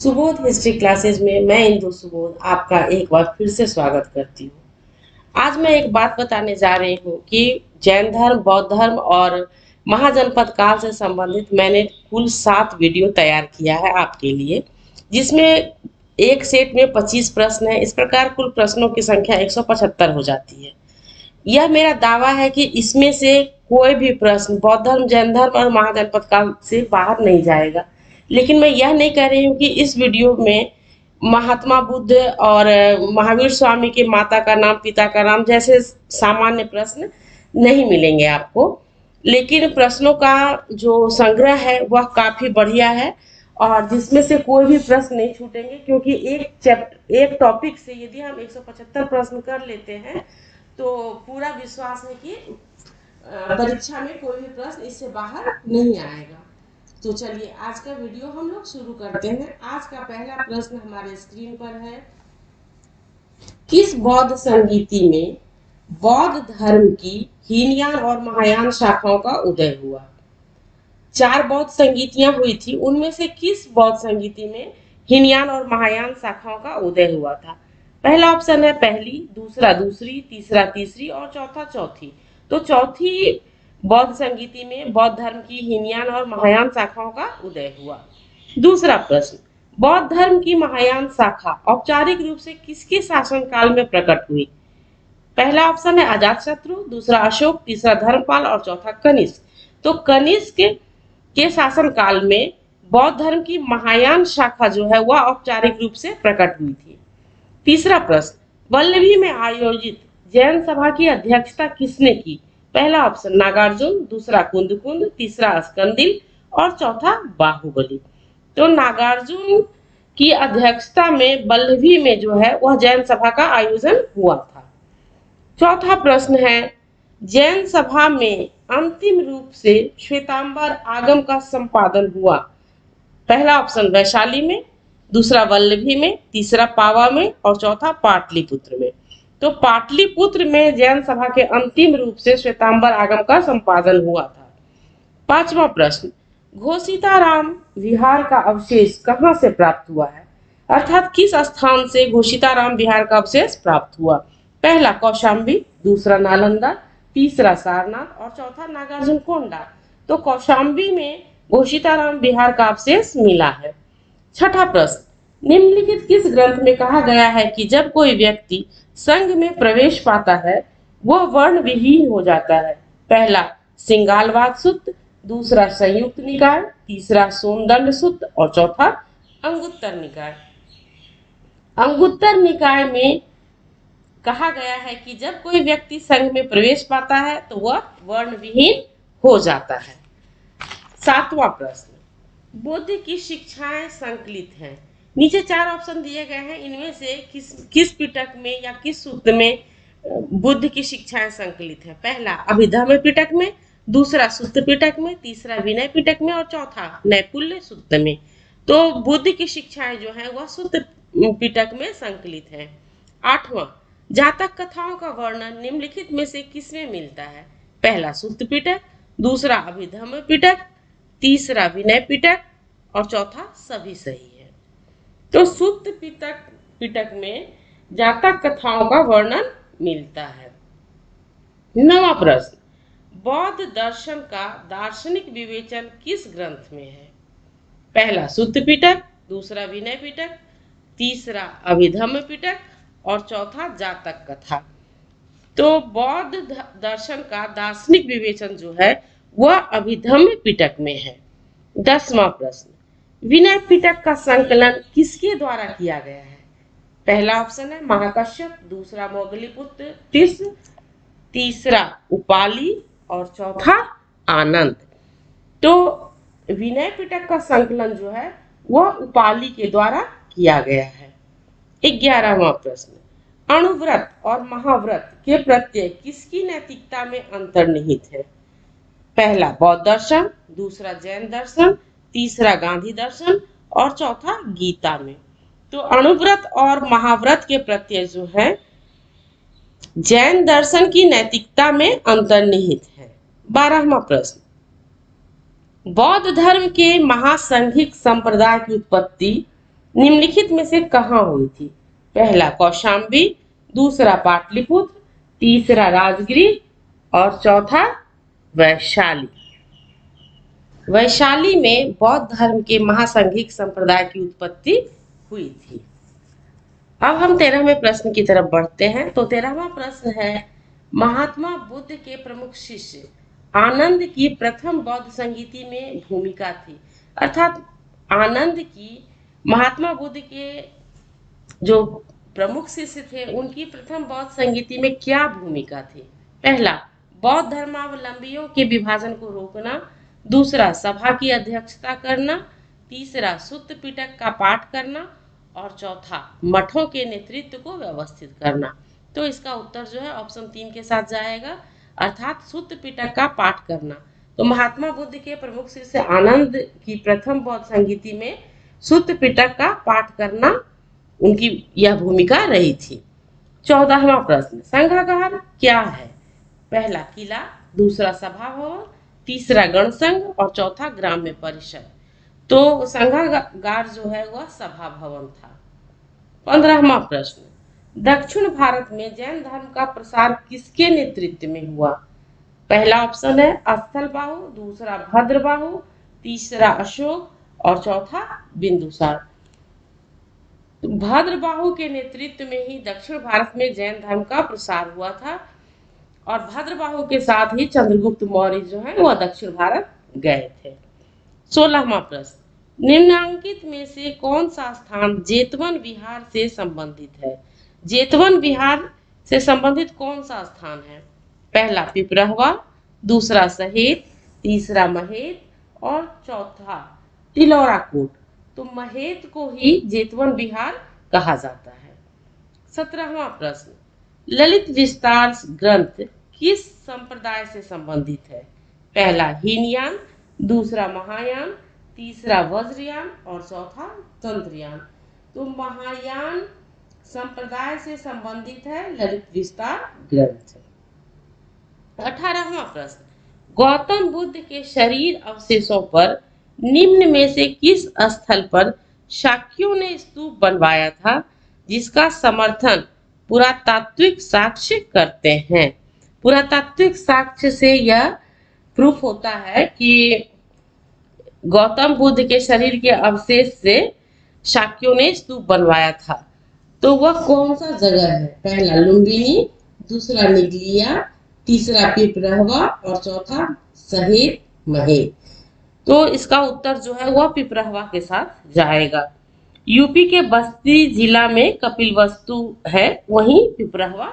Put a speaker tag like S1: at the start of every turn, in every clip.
S1: Subodh history classes में मैं इंदु सुबोध आपका एक बार फिर से स्वागत करती हूँ। आज मैं एक बात बताने जा रही हूँ कि जैन धर्म, बौद्ध धर्म और महाजनपद काल से संबंधित मैंने कुल 7 वीडियो तैयार किया है आपके लिए, जिसमें एक सेट में 25 प्रश्न है। इस प्रकार कुल प्रश्नों की संख्या 175 हो जाती है। यह मेरा दावा है कि इसमें से कोई भी प्रश्न बौद्ध धर्म, जैन धर्म और महाजनपद काल से बाहर नहीं जाएगा। लेकिन मैं यह नहीं कह रही हूँ कि इस वीडियो में महात्मा बुद्ध और महावीर स्वामी के माता का नाम, पिता का नाम जैसे सामान्य प्रश्न नहीं मिलेंगे आपको। लेकिन प्रश्नों का जो संग्रह है वह काफी बढ़िया है और जिसमें से कोई भी प्रश्न नहीं छूटेंगे, क्योंकि एक टॉपिक से यदि हम 175 प्रश्न कर लेते हैं तो पूरा विश्वास है कि परीक्षा में कोई भी प्रश्न इससे बाहर नहीं आएगा। तो चलिए आज का वीडियो हम लोग शुरू करते हैं। आज का पहला प्रश्न हमारे स्क्रीन पर है, किस बौद्ध संगीति में बौद्ध धर्म की हीनयान और महायान शाखाओं का उदय हुआ? 4 बौद्ध संगीतियां हुई थी, उनमें से किस बौद्ध संगीति में हीनयान और महायान शाखाओं का उदय हुआ था? पहला ऑप्शन है पहली, दूसरा दूसरी, तीसरा तीसरी और चौथा चौथी। तो चौथी बौद्ध संगीति में बौद्ध धर्म की हीनयान और महायान शाखाओं का उदय हुआ। दूसरा प्रश्न, बौद्ध धर्म की महायान शाखा औपचारिक रूप से किसके शासन काल में प्रकट हुई? पहला ऑप्शन है अजातशत्रु, दूसरा अशोक, तीसरा धर्मपाल और चौथा कनिष्क। तो कनिष्क के शासन काल में बौद्ध धर्म की महायान शाखा जो है वह औपचारिक रूप से प्रकट हुई थी। तीसरा प्रश्न, वल्लभी में आयोजित जैन सभा की अध्यक्षता किसने की? पहला ऑप्शन नागार्जुन, दूसरा कुंदकुंद, तीसरा स्कंदिल और चौथा बाहुबली। तो नागार्जुन की अध्यक्षता में वल्लभी में जो है वह जैन सभा का आयोजन हुआ था। चौथा प्रश्न है, जैन सभा में अंतिम रूप से श्वेतांबर आगम का संपादन हुआ? पहला ऑप्शन वैशाली में, दूसरा वल्लभी में, तीसरा पावा में और चौथा पाटलिपुत्र में। तो पाटलिपुत्र में जैन सभा के अंतिम रूप से श्वेतांबर आगम का संपादन हुआ था। पांचवा प्रश्न, घोषिताराम विहार का अवशेष कहां से प्राप्त हुआ है? अर्थात किस स्थान से घोषिताराम विहार का अवशेष प्राप्त हुआ? पहला कौशाम्बी, दूसरा नालंदा, तीसरा सारनाथ और चौथा नागार्जुन कोंडा। तो कौशाम्बी में घोषिताराम विहार का अवशेष मिला है। छठा प्रश्न, निम्नलिखित किस ग्रंथ में कहा गया है कि जब कोई व्यक्ति संघ में प्रवेश पाता है वह वर्ण विहीन हो जाता है? पहला सिंगालवाद सूत्र, दूसरा संयुक्त निकाय, तीसरा सोमदंड सूत्र और चौथा अंगुत्तर निकाय। अंगुत्तर निकाय में कहा गया है कि जब कोई व्यक्ति संघ में प्रवेश पाता है तो वह वर्ण विहीन हो जाता है। सातवां प्रश्न, बुद्ध की शिक्षाएं संकलित हैं। नीचे 4 ऑप्शन दिए गए हैं, इनमें से किस पिटक में या किस सूत्र में बुद्ध की शिक्षाएं संकलित है? पहला अभिधम्म पिटक में, दूसरा सूत्र पिटक में, तीसरा विनय पिटक में और चौथा नैपुल्य सूत्र में। तो बुद्ध की शिक्षाएं जो है वह सूत्र पिटक में संकलित है। आठवां, जातक कथाओं का वर्णन निम्नलिखित में से किसमें मिलता है? पहला सूत्र पिटक, दूसरा अभिधम्म पिटक, तीसरा विनय पिटक और चौथा सभी सही है। तो सूत्र पिटक में जातक कथाओं का वर्णन मिलता है। नवा प्रश्न, बौद्ध दर्शन का दार्शनिक विवेचन किस ग्रंथ में है? पहला सूत्र पिटक, दूसरा विनय पिटक, तीसरा अभिधम्म पिटक और चौथा जातक कथा। तो बौद्ध दर्शन का दार्शनिक विवेचन जो है वह अभिधम्म पिटक में है। 10वां प्रश्न, विनय पिटक का संकलन किसके द्वारा किया गया है? पहला ऑप्शन है महाकश्यप, दूसरा मोगलीपुत्र, तीसरा उपाली और चौथा आनंद। तो विनय पिटक का संकलन जो है वह उपाली के द्वारा किया गया है। 11वां प्रश्न, अणुव्रत और महाव्रत के प्रत्यय किसकी नैतिकता में अंतर्निहित है? पहला बौद्ध दर्शन, दूसरा जैन दर्शन, तीसरा गांधी दर्शन और चौथा गीता में। तो अणुव्रत और महाव्रत के प्रत्यय जो है जैन दर्शन की नैतिकता में अंतर्निहित है। 12वां प्रश्न, बौद्ध धर्म के महासंघिक संप्रदाय की उत्पत्ति निम्नलिखित में से कहाँ हुई थी? पहला कौशाम्बी, दूसरा पाटलिपुत्र, तीसरा राजगृह और चौथा वैशाली। वैशाली में बौद्ध धर्म के महासंघिक संप्रदाय की उत्पत्ति हुई थी। अब हम 13वें प्रश्न की तरफ बढ़ते हैं। तो 13वां प्रश्न है, महात्मा बुद्ध के प्रमुख शिष्य आनंद की प्रथम बौद्ध संगीति में भूमिका थी। अर्थात आनंद की महात्मा बुद्ध के जो प्रमुख शिष्य थे उनकी प्रथम बौद्ध संगीति में क्या भूमिका थी? पहला, बौद्ध धर्मावलंबियों के विभाजन को रोकना, दूसरा सभा की अध्यक्षता करना, तीसरा सुत्त पिटक का पाठ करना और चौथा मठों के नेतृत्व को व्यवस्थित करना। तो इसका उत्तर जो है ऑप्शन 3 के साथ जाएगा, अर्थात सुत्त पिटक का पाठ करना। तो महात्मा बुद्ध के प्रमुख शिष्य आनंद की प्रथम बौद्ध संगीति में सुत्त पिटक का पाठ करना उनकी यह भूमिका रही थी। 14वां प्रश्न, संघागार क्या है? पहला किला, दूसरा सभा भवन, तीसरा गणसंघ और चौथा ग्राम्य परिषद। तो संघागार जो है वह सभा भवन था। 15वां प्रश्न, दक्षिण भारत में जैन धर्म का प्रसार किसके नेतृत्व में हुआ? पहला ऑप्शन है स्थलबाहु, दूसरा भद्रबाहु, तीसरा अशोक और चौथा बिंदुसार। भद्रबाहु के नेतृत्व में ही दक्षिण भारत में जैन धर्म का प्रसार हुआ था और भद्रबाहु के साथ ही चंद्रगुप्त मौर्य जो है वह दक्षिण भारत गए थे। 16वां प्रश्न, निम्नांकित में से कौन सा स्थान जेतवन विहार से संबंधित है? जेतवन विहार से संबंधित कौन सा स्थान है? पहला पिपरहवा, दूसरा सहेत, तीसरा महेत और चौथा तिलौरा कोट। तो महेत को ही जेतवन विहार कहा जाता है। 17वां प्रश्न, ललित विस्तार ग्रंथ किस संप्रदाय से संबंधित है? पहला हीनयान, दूसरा महायान, तीसरा वज्रयान और चौथा तंत्रयान। तो महायान संप्रदाय से संबंधित है ललित विस्तार ग्रंथ। 18वां प्रश्न, गौतम बुद्ध के शरीर अवशेषों पर निम्न में से किस स्थल पर शाक्यों ने स्तूप बनवाया था जिसका समर्थन पुरातात्विक साक्ष्य करते हैं? पुरातात्विक साक्ष्य से यह प्रूफ होता है कि गौतम बुद्ध के शरीर के अवशेष से शाक्यों ने स्तूप बनवाया था। तो वह कौन सा जगह है? पहला लुम्बिनी, दूसरा निगलिया, तीसरा पिपरहवा और चौथा सहेत महेत। तो इसका उत्तर जो है वह पिपरहवा के साथ जाएगा। यूपी के बस्ती जिला में कपिलवस्तु है, वहीं पिपरहवा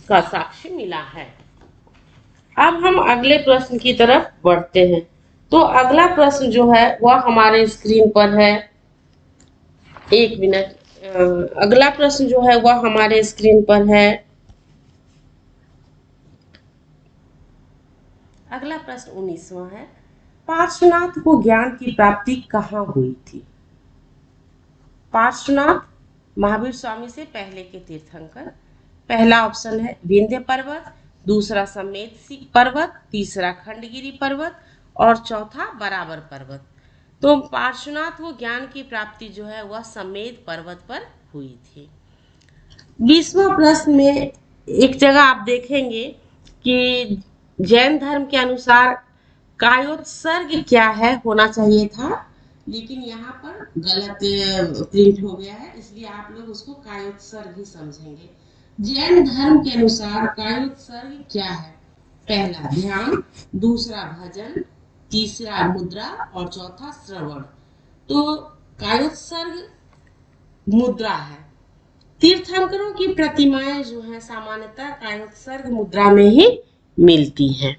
S1: का साक्ष्य मिला है। अब हम अगले प्रश्न की तरफ बढ़ते हैं। तो अगला प्रश्न जो है वह हमारे स्क्रीन पर है। एक मिनट, अगला प्रश्न जो है वह हमारे स्क्रीन पर है। अगला प्रश्न 19वां है, पार्श्वनाथ को ज्ञान की प्राप्ति कहाँ हुई थी? पार्श्वनाथ महावीर स्वामी से पहले के तीर्थंकर। पहला ऑप्शन है विंध्य पर्वत, दूसरा समेत पर्वत, तीसरा खंडगिरी पर्वत और चौथा बराबर पर्वत। तो पार्श्वनाथ वो ज्ञान की प्राप्ति जो है वह समेत पर्वत पर हुई थी। 20वां प्रश्न में एक जगह आप देखेंगे कि जैन धर्म के अनुसार कायोत्सर्ग क्या है होना चाहिए था, लेकिन यहाँ पर गलत प्रिंट हो गया है, इसलिए आप लोग उसको कायोत्सर्ग ही समझेंगे। जैन धर्म के अनुसार कायोत्सर्ग क्या है? पहला ध्यान, दूसरा भजन, तीसरा मुद्रा और चौथा श्रवण। तो कायोत्सर्ग मुद्रा है। तीर्थंकरों की प्रतिमाएं जो है सामान्यतः कायोत्सर्ग मुद्रा में ही मिलती हैं।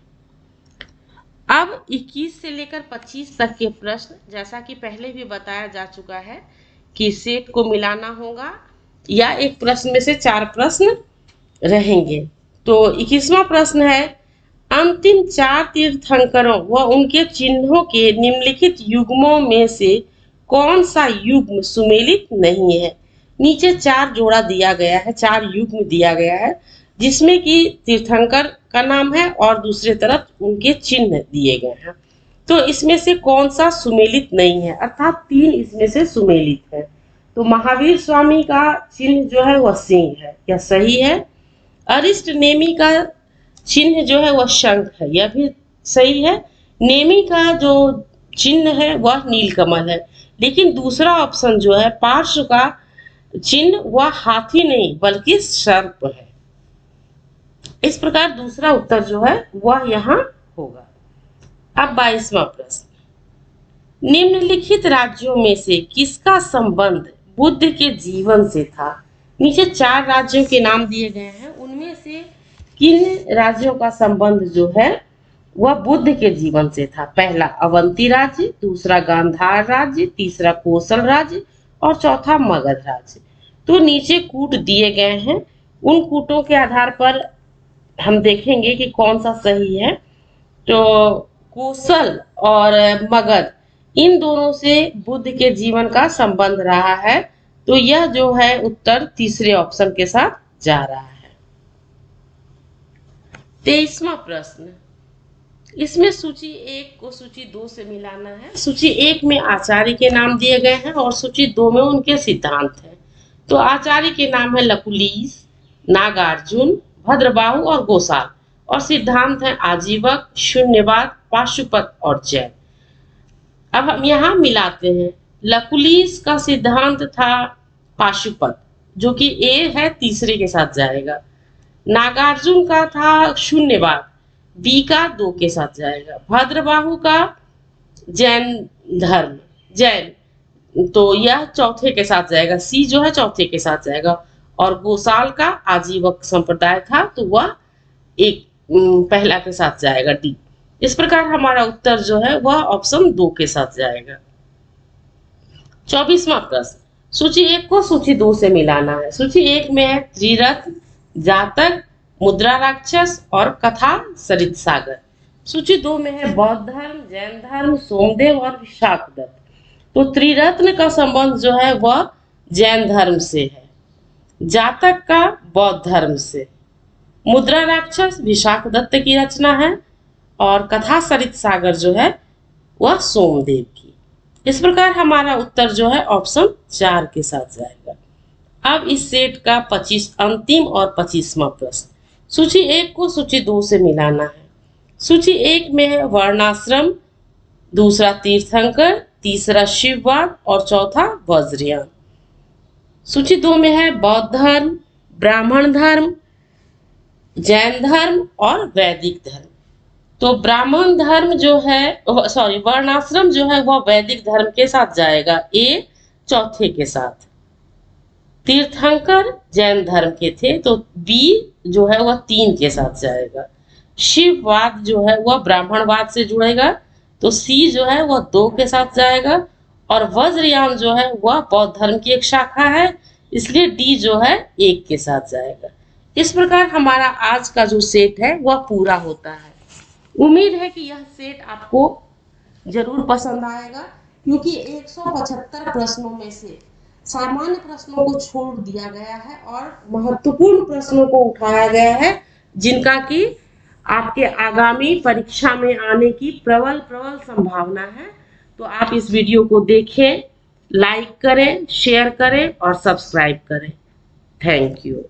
S1: अब 21 से लेकर 25 तक के प्रश्न, जैसा कि पहले भी बताया जा चुका है कि सेट को मिलाना होगा या एक प्रश्न में से 4 प्रश्न रहेंगे। तो 21वां प्रश्न है, अंतिम 4 तीर्थंकरों व उनके चिन्हों के निम्नलिखित युग्मों में से कौन सा युग्म सुमेलित नहीं है? नीचे 4 जोड़ा दिया गया है, 4 युग्म दिया गया है, जिसमें कि तीर्थंकर का नाम है और दूसरे तरफ उनके चिन्ह दिए गए हैं। तो इसमें से कौन सा सुमेलित नहीं है? अर्थात 3 इसमें से सुमेलित है। तो महावीर स्वामी का चिन्ह जो है वह सिंह है, यह सही है। अरिष्ट नेमी का चिन्ह जो है वह शंख है, यह भी सही है। नेमी का जो चिन्ह है वह नीलकमल है, लेकिन दूसरा ऑप्शन जो है पार्श्व का चिन्ह वह हाथी नहीं बल्कि सर्प है। इस प्रकार दूसरा उत्तर जो है वह यहाँ होगा। अब 22वां प्रश्न, निम्नलिखित राज्यों में से किसका संबंध बुद्ध के जीवन से था? नीचे 4 राज्यों के नाम दिए गए हैं, उनमें से किन राज्यों का संबंध जो है वह बुद्ध के जीवन से था? पहला अवंती राज्य, दूसरा गांधार राज्य, तीसरा कोसल राज्य और चौथा मगध राज्य। तो नीचे कूट दिए गए हैं, उन कूटों के आधार पर हम देखेंगे कि कौन सा सही है। तो कोसल और मगध इन दोनों से बुद्ध के जीवन का संबंध रहा है, तो यह जो है उत्तर तीसरे ऑप्शन के साथ जा रहा है। 23वां प्रश्न, इसमें सूची 1 को सूची 2 से मिलाना है। सूची 1 में आचार्य के नाम दिए गए हैं और सूची 2 में उनके सिद्धांत हैं। तो आचार्य के नाम है लकुलीस, नागार्जुन, भद्रबाहु और गोसाल, और सिद्धांत है आजीवक, शून्यवाद, पाशुपत और जैन। अब हम यहाँ मिलाते हैं। लकुलीस का सिद्धांत था पाशुपत, जो कि ए है, तीसरे के साथ जाएगा। नागार्जुन का था शून्यवाद, बी का 2 के साथ जाएगा। भद्रबाहु का जैन धर्म, जैन, तो यह चौथे के साथ जाएगा, सी जो है चौथे के साथ जाएगा। और गोसाल का आजीवक संप्रदाय था, तो वह एक पहला के साथ जाएगा, डी। इस प्रकार हमारा उत्तर जो है वह ऑप्शन 2 के साथ जाएगा। 24वां प्रश्न, सूची 1 को सूची 2 से मिलाना है। सूची 1 में है त्रिरत्न, जातक, मुद्रा राक्षस और कथा सरित सागर। सूची 2 में है बौद्ध धर्म, जैन धर्म, सोमदेव और विशाखदत्त। तो त्रिरत्न का संबंध जो है वह जैन धर्म से है, जातक का बौद्ध धर्म से, मुद्रा राक्षस विशाखदत्त की रचना है और कथा सरित सागर जो है वह सोमदेव की। इस प्रकार हमारा उत्तर जो है ऑप्शन 4 के साथ जाएगा। अब इस सेट का अंतिम और 25वां प्रश्न, सूची 1 को सूची 2 से मिलाना है। सूची 1 में है वर्णाश्रम, दूसरा तीर्थंकर, तीसरा शिववाद और चौथा वज्रयान। सूची 2 में है बौद्ध धर्म, ब्राह्मण धर्म, जैन धर्म और वैदिक धर्म। तो ब्राह्मण धर्म जो है, वर्णाश्रम जो है वह वैदिक धर्म के साथ जाएगा, ए चौथे के साथ। तीर्थंकर जैन धर्म के थे, तो बी जो है वह 3 के साथ जाएगा। शिववाद जो है वह ब्राह्मणवाद से जुड़ेगा, तो सी जो है वह 2 के साथ जाएगा। और वज्रयान जो है वह बौद्ध धर्म की एक शाखा है, इसलिए डी जो है 1 के साथ जाएगा। इस प्रकार हमारा आज का जो सेट है वह पूरा होता है। उम्मीद है कि यह सेट आपको जरूर पसंद आएगा, क्योंकि 175 प्रश्नों में से सामान्य प्रश्नों को छोड़ दिया गया है और महत्वपूर्ण प्रश्नों को उठाया गया है, जिनका कि आपके आगामी परीक्षा में आने की प्रबल संभावना है। तो आप इस वीडियो को देखें, लाइक करें, शेयर करें और सब्सक्राइब करें। Thank you.